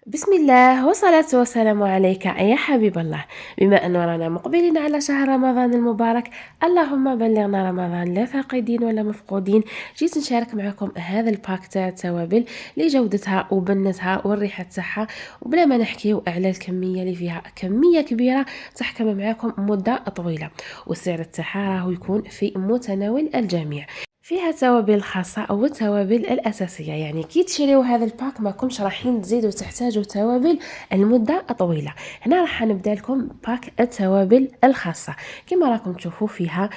بسم الله والصلاة والسلام عليك يا حبيب الله. بما أن رانا مقبلين على شهر رمضان المبارك، اللهم بلغنا رمضان لا فاقدين ولا مفقودين. جيت نشارك معكم هذا الباك تاع التوابل لجودتها وبنتها والريحة تاعها، وبلا ما نحكيو على الكمية اللي فيها كمية كبيرة تحكم معكم مدة طويلة، والسعر تاعها راهو يكون في متناول الجميع. فيها توابل خاصة أو التوابل الأساسية، يعني كي تشريو هذا الباك ما كمش رايحين تزيدوا تحتاجوا توابل المدة طويلة. هنا راح نبدا لكم باك التوابل الخاصة. كما راكم تشوفوا فيها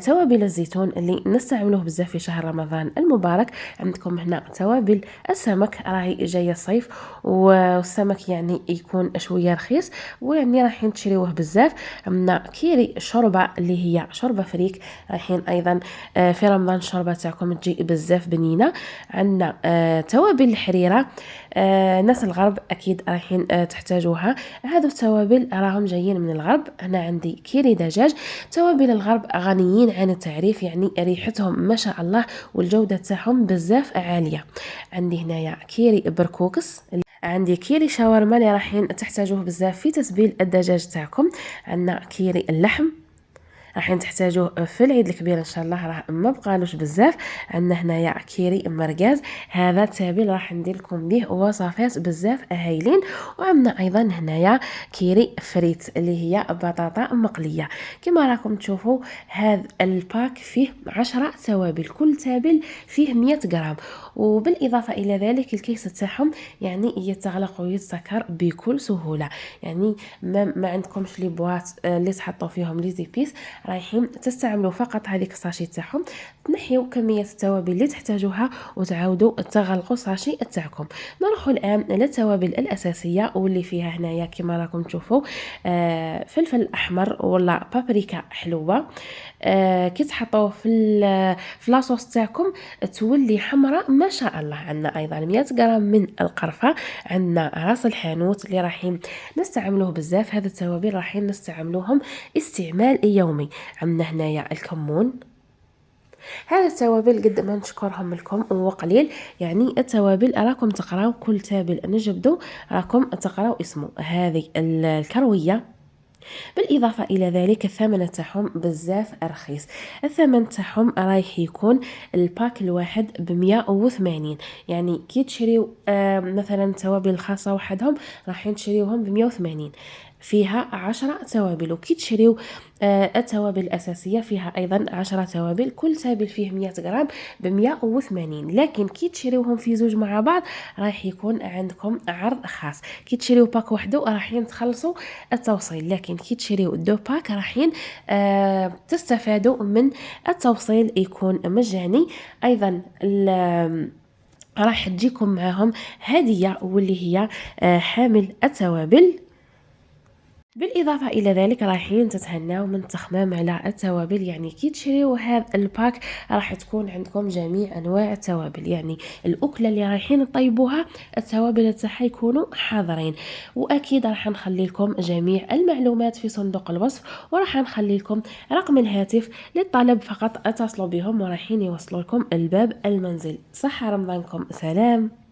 توابل الزيتون اللي نستعملوه بزاف في شهر رمضان المبارك. عندكم هنا توابل السمك، راهي جاية صيف والسمك يعني يكون شوية رخيص، ويعني رايحين تشريوه بزاف. عندنا كيري شوربة اللي هي شوربة فريك، رايحين أيضا في رمضان الشوربه تاعكم تجي بزاف بنينه. عندنا توابل الحريره، ناس الغرب اكيد رايحين تحتاجوها. هذو التوابل راهم جايين من الغرب. هنا عندي كيري دجاج. توابل الغرب غنيين عن التعريف، يعني ريحتهم ما شاء الله والجوده تاعهم بزاف عاليه. عندي هنايا كيري بركوكس، عندي كيري شاورما اللي رايحين تحتاجوه بزاف في تتبيل الدجاج تاعكم. عندنا كيري اللحم راح تحتاجوه في العيد الكبير ان شاء الله، راه ما بقالوش بزاف. عندنا هنايا كيري مرقاز، هذا التابل راح ندير لكم به وصفات بزاف هايلين. وعندنا ايضا هنايا كيري فريت اللي هي بطاطا مقليه. كما راكم تشوفوا هذا الباك فيه 10 توابل، كل تابل فيه 100 غرام. وبالاضافه الى ذلك الكيس تاعهم يعني يتغلق ويتسكر بكل سهوله، يعني ما عندكمش لي بواط اللي تحطوا فيهم لي زيبيس، رايحين تستعملوا فقط هذيك الساشي تاعهم، تنحيوا كميه التوابل اللي تحتاجوها وتعاودوا تغلقوا الساشي تاعكم. نروحوا الان للتوابل الاساسيه واللي فيها هنايا كما راكم تشوفوا فلفل احمر ولا بابريكا حلوه. كي تحطوه في لاصوص تاعكم تولي حمراء ما شاء الله. عندنا ايضا 100 غرام من القرفه. عندنا راس الحانوت اللي رايحين نستعملوه بزاف. هذا التوابل رايحين نستعملوهم استعمال يومي. عندنا هنايا الكمون. هذا التوابل قد ما نشكرهم لكم وقليل، يعني التوابل راكم تقراو كل تابل نجبدو راكم تقراو اسمه. هذه الكرويه. بالاضافه الى ذلك الثمن تاعهم بزاف رخيص. الثمن تاعهم رايح يكون الباك الواحد ب180، يعني كي تشريو مثلا توابل الخاصه وحدهم راح تشريوهم ب180. فيها 10 توابل. وكي تشريو التوابل الأساسية فيها أيضا 10 توابل، كل تابل فيه 100 غرام ب180. لكن كي تشريوهم في زوج مع بعض راح يكون عندكم عرض خاص. كي تشريو باك وحده راحين تخلصوا التوصيل، لكن كي تشريو دو باك راحين تستفادوا من التوصيل يكون مجاني. أيضا راح تجيكم معهم هدية واللي هي حامل التوابل. بالإضافة إلى ذلك رايحين تتهناو من تخمام على التوابل، يعني كي تشريو هذا الباك راح تكون عندكم جميع أنواع التوابل، يعني الأكلة اللي رايحين تطيبوها التوابل تاعها يكونوا حاضرين. وأكيد راح نخلي لكم جميع المعلومات في صندوق الوصف، وراح نخلي لكم رقم الهاتف للطلب، فقط اتصلوا بهم ورايحين يوصلوا لكم الباب المنزل. صحة رمضانكم، سلام.